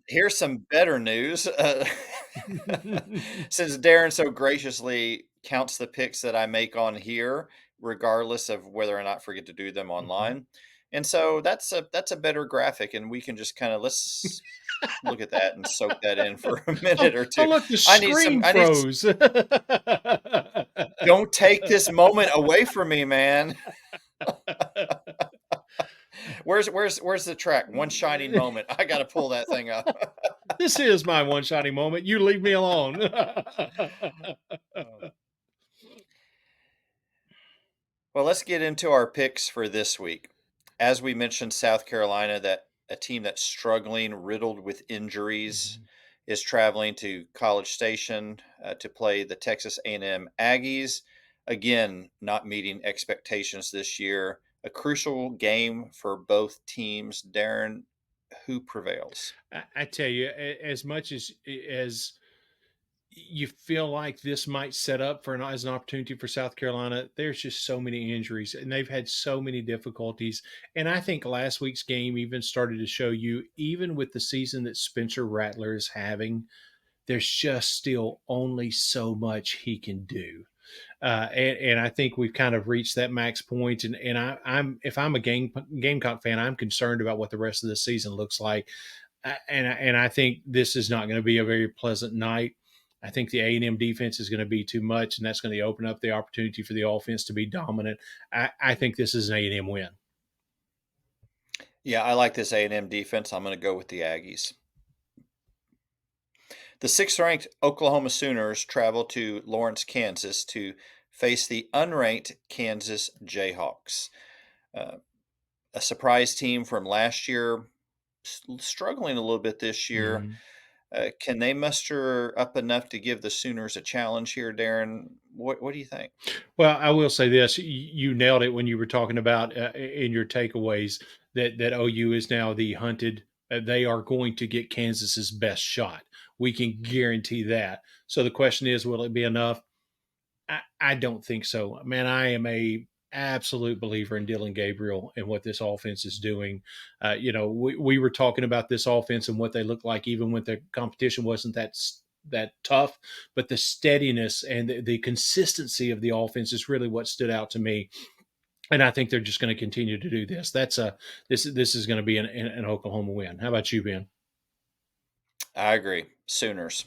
here's some better news. Since Darren so graciously counts the picks that I make on here, regardless of whether or not I forget to do them Mhm. online. And so that's a better graphic, and we can just kind of let's look at that and soak that in for a Oh, minute or oh, two. look, the I need some screen I need froze. don't take this moment away from me, man. Where's the track? One shining moment. I got to pull that thing up. This is my one shining moment. You leave me alone. Oh. Well, let's get into our picks for this week. As we mentioned, South Carolina, that a team that's struggling, riddled with injuries, Mhm. is traveling to College Station to play the Texas A&M Aggies. Again, not meeting expectations this year. A crucial game for both teams. Darren, who prevails? I tell you, as much as you feel like this might set up for as an opportunity for South Carolina, there's just so many injuries and they've had so many difficulties. And I think last week's game even started to show you, even with the season that Spencer Rattler is having, there's just still only so much he can do. And I think we've kind of reached that max point. And I'm if I'm a Gamecock fan, I'm concerned about what the rest of the season looks like. And I think this is not going to be a very pleasant night. I think the A&M defense is going to be too much, and that's going to open up the opportunity for the offense to be dominant. I think this is an A&M win. Yeah, I like this A&M defense. I'm going to go with the Aggies. The sixth-ranked Oklahoma Sooners travel to Lawrence, Kansas to face the unranked Kansas Jayhawks. Uh, a surprise team from last year, struggling a little bit this year. Mhm. Can they muster up enough to give the Sooners a challenge here, Darren? What do you think? Well, I will say this: you nailed it when you were talking about in your takeaways that OU is now the hunted. They are going to get Kansas's best shot. We can guarantee that. So the question is, will it be enough? I don't think so. Man, I am a absolute believer in Dylan Gabriel and what this offense is doing. We were talking about this offense and what they look like, even when the competition wasn't that tough. But the steadiness and the consistency of the offense is really what stood out to me. And I think they're just going to continue to do this. This is going to be an Oklahoma win. How about you, Ben? I agree. Sooners.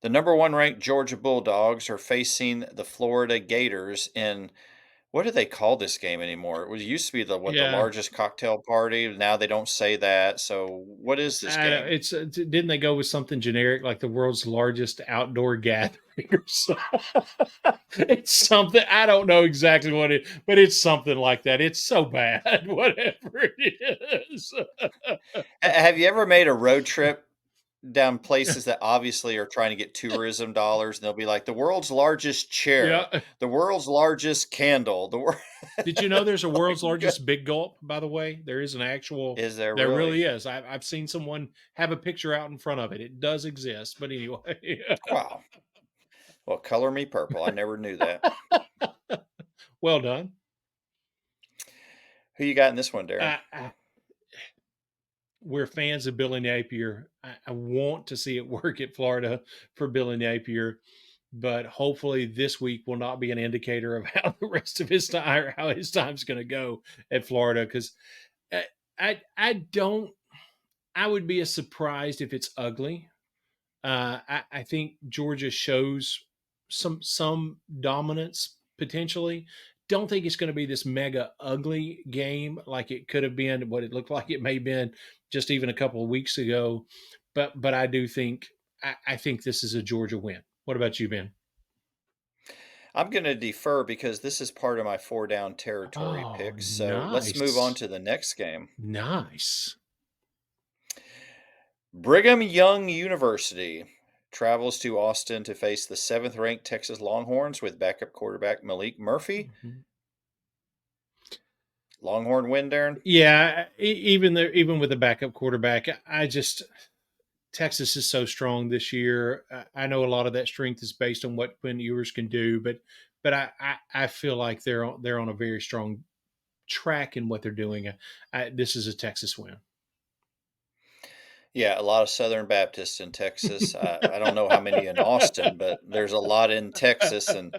The number one ranked Georgia Bulldogs are facing the Florida Gators in what do they call this game anymore? It used to be the Yeah, largest cocktail party. Now they don't say that. So what is this I know game? it's didn't they go with something generic like the world's largest outdoor gathering or something? It's something I don't know exactly what it, but it's something like that. It's so bad, whatever it is. Have you ever made a road trip down places that obviously are trying to get tourism dollars, and they'll be like, "The world's largest chair, Yeah. the world's largest candle, the wor" Did you know there's a like, world's largest big gulp? By the way, there is an actual. is there There really? really is. I've seen someone have a picture out in front of it. It does exist, but anyway. Wow. Well, color me purple. I never knew that. Well done. Who you got in this one, Darren? I we're fans of Billy Napier. I want to see it work at Florida for Billy Napier, but hopefully this week will not be an indicator of how the rest of his time, how his time's going to go at Florida. Because I don't. I would be as surprised if it's ugly. I think Georgia shows some dominance potentially. Don't think it's going to be this mega ugly game like it could have been, what it looked like it may have been just even a couple of weeks ago. But I do think I think this is a Georgia win. What about you, Ben? I'm going to defer because this is part of my four down territory Oh, picks. So let's move on nice, to the next game. nice. Brigham Young University travels to Austin to face the seventh ranked Texas Longhorns with backup quarterback Malik Murphy. Mhm. Longhorn win, Darren? Yeah, even with the backup quarterback, I just Texas is so strong this year. I know a lot of that strength is based on what Quinn Ewers can do, but I feel like they're on a very strong track in what they're doing. This is a Texas win. Yeah, a lot of Southern Baptists in Texas. I don't know how many in Austin, but there's a lot in Texas and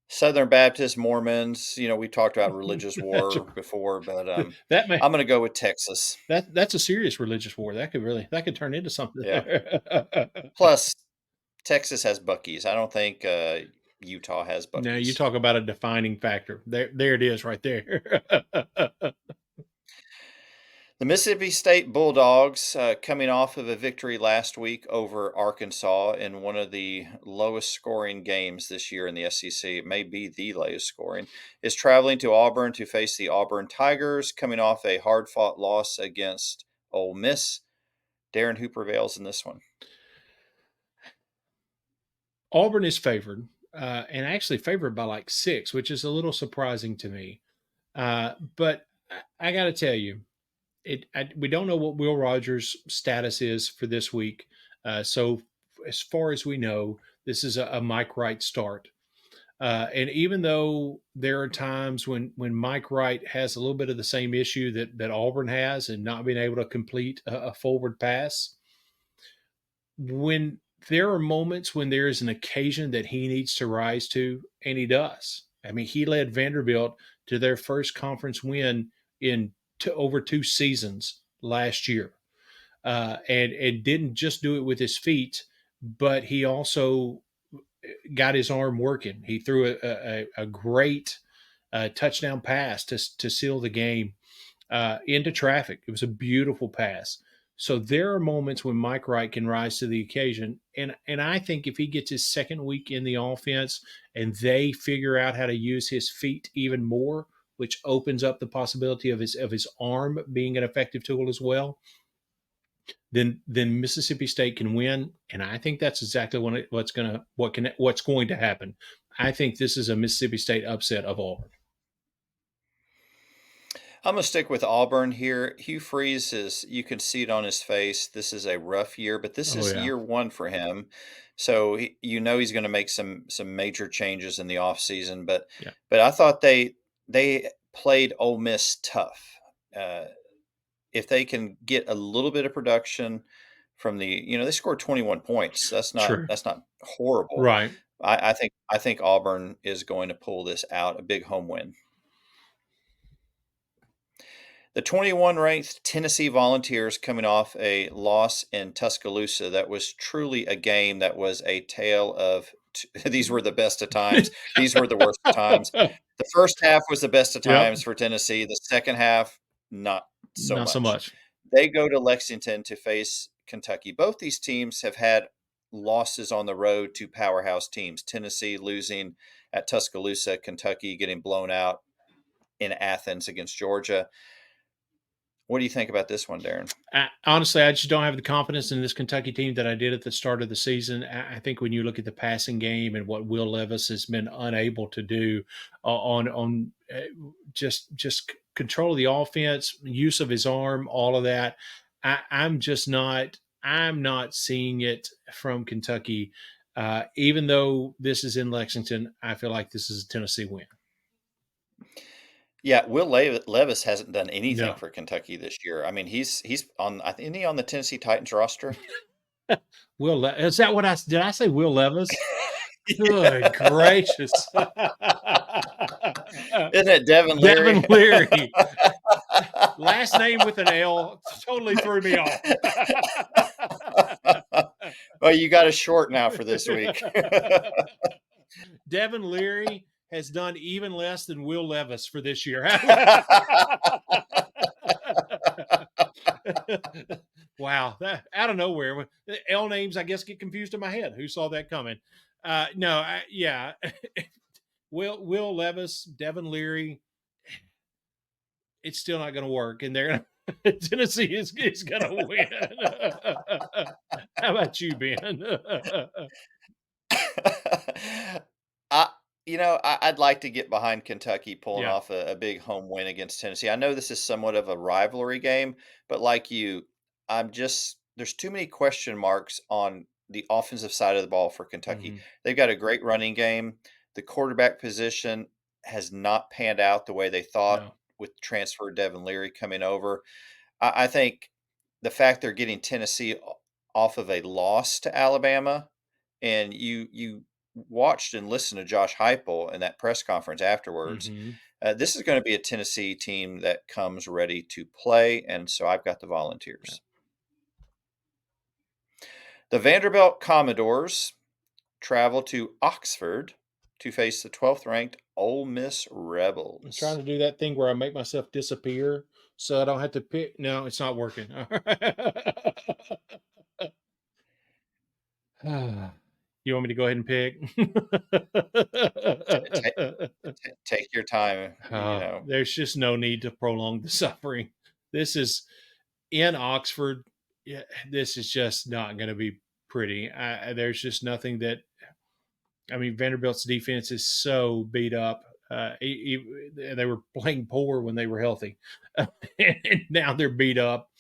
Southern Baptists, Mormons. We talked about religious That's war before, but that may I'm going to go with Texas. that's a serious religious war. That could turn into something. Yeah. Plus, Texas has Bucky's. I don't think Utah has Now you Bucky's. talk about a defining factor. There it is right there. The Mississippi State Bulldogs, coming off of a victory last week over Arkansas in one of the lowest scoring games this year in the SEC, it may be the lowest scoring, is traveling to Auburn to face the Auburn Tigers, coming off a hard fought loss against Ole Miss. Darren, who prevails in this one? Auburn is favored, and actually favored by like 6, which is a little surprising to me. But I got to tell you, we don't know what Will Rogers' status is for this week. So as far as we know, this is a Mike Wright start. And even though there are times when Mike Wright has a little bit of the same issue that Auburn has and not being able to complete a forward pass, when there are moments when there is an occasion that he needs to rise to, and he does. I mean, he led Vanderbilt to their first conference win in over 2 seasons last year, and didn't just do it with his feet, but he also got his arm working. He threw a great touchdown pass to seal the game into traffic. It was a beautiful pass. So there are moments when Mike Wright can rise to the occasion, and I think if he gets his second week in the offense and they figure out how to use his feet even more, which opens up the possibility of his arm being an effective tool as well, then Mississippi State can win, and I think that's exactly what's going to happen. I think this is a Mississippi State upset of Auburn. I'm going to stick with Auburn here. Hugh Freeze is, you can see it on his face. This is a rough year, but this Oh is yeah, year one for him. So he's going to make some major changes in the offseason. But yeah, but I thought they played Ole Miss tough. Uh, if they can get a little bit of production from they scored 21 points. true, That's not horrible. right. I think Auburn is going to pull this out, a big home win. The 21 ranked Tennessee Volunteers, coming off a loss in Tuscaloosa, that was truly a game that was a tale of these were the best of times, these were the worst of times. The first half was the best of Yep, times for Tennessee, the second half, not so not so much. much. They go to Lexington to face Kentucky. Both these teams have had losses on the road to powerhouse teams. Tennessee losing at Tuscaloosa, Kentucky getting blown out in Athens against Georgia. What do you think about this one, Darren? Honestly, I just don't have the confidence in this Kentucky team that I did at the start of the season. I think when you look at the passing game and what Will Levis has been unable to do on just control of the offense, use of his arm, all of that, I'm just not. I'm not seeing it from Kentucky. Even though this is in Lexington, I feel like this is a Tennessee win. Yeah, Will Levis hasn't done anything No, for Kentucky this year. I mean, he's on. I think, isn't he on the Tennessee Titans roster? Is that what I did? I say Will Levis? Good Yeah. gracious. Isn't it Devin Leary? Devin Leary. Last name with an L totally threw me off. Well, you got a short now for this week. Devin Leary has done even less than Will Levis for this year. Wow, out of nowhere. L names, I guess, get confused in my head. Who saw that coming? No, yeah. Will Levis, Devin Leary, it's still not going to work, and they're Tennessee is going to win. How about you, Ben? I, I'd like to get behind Kentucky pulling Yeah. off a big home win against Tennessee. I know this is somewhat of a rivalry game, but like you, there's too many question marks on the offensive side of the ball for Kentucky. Hmm. They've got a great running game. The quarterback position has not panned out the way they thought No. with transfer Devin Leary coming over. I think the fact they're getting Tennessee off of a loss to Alabama, and you watched and listened to Josh Heupel in that press conference afterwards. Mhm. This is going to be a Tennessee team that comes ready to play, and so I've got the Yeah. Volunteers. The Vanderbilt Commodores travel to Oxford to face the 12th ranked Ole Miss I'm trying Rebels. to do that thing where I make myself disappear so I don't have to pick. No, it's not working. You want me to go ahead and pick? Ta- Take your time, There's just no need to prolong the suffering. This is in Oxford. Yeah, this is just not going to be pretty. There's just nothing that. I mean, Vanderbilt's defense is so beat up. They were playing poor when they were healthy, and now they're beat up.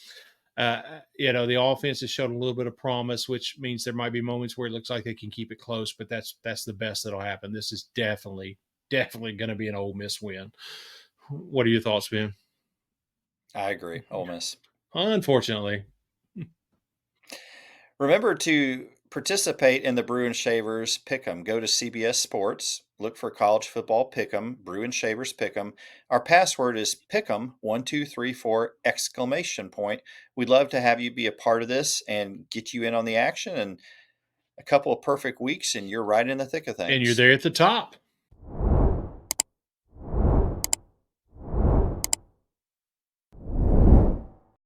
The offense has shown a little bit of promise, which means there might be moments where it looks like they can keep it close, but that's the best that'll happen. This is definitely going to be an Ole Miss win. What are your thoughts, Ben? I agree. Ole Miss. Unfortunately, Remember to participate in the Brew and Shavers Pick'em. Go to CBS Sports, look for college football Pick'em, Brew and Shavers Pick'em. Our password is Pick'em1234 exclamation point. We'd love to have you be a part of this and get you in on the action, and a couple of perfect weeks and you're right in the thick of and you're things. there at the top.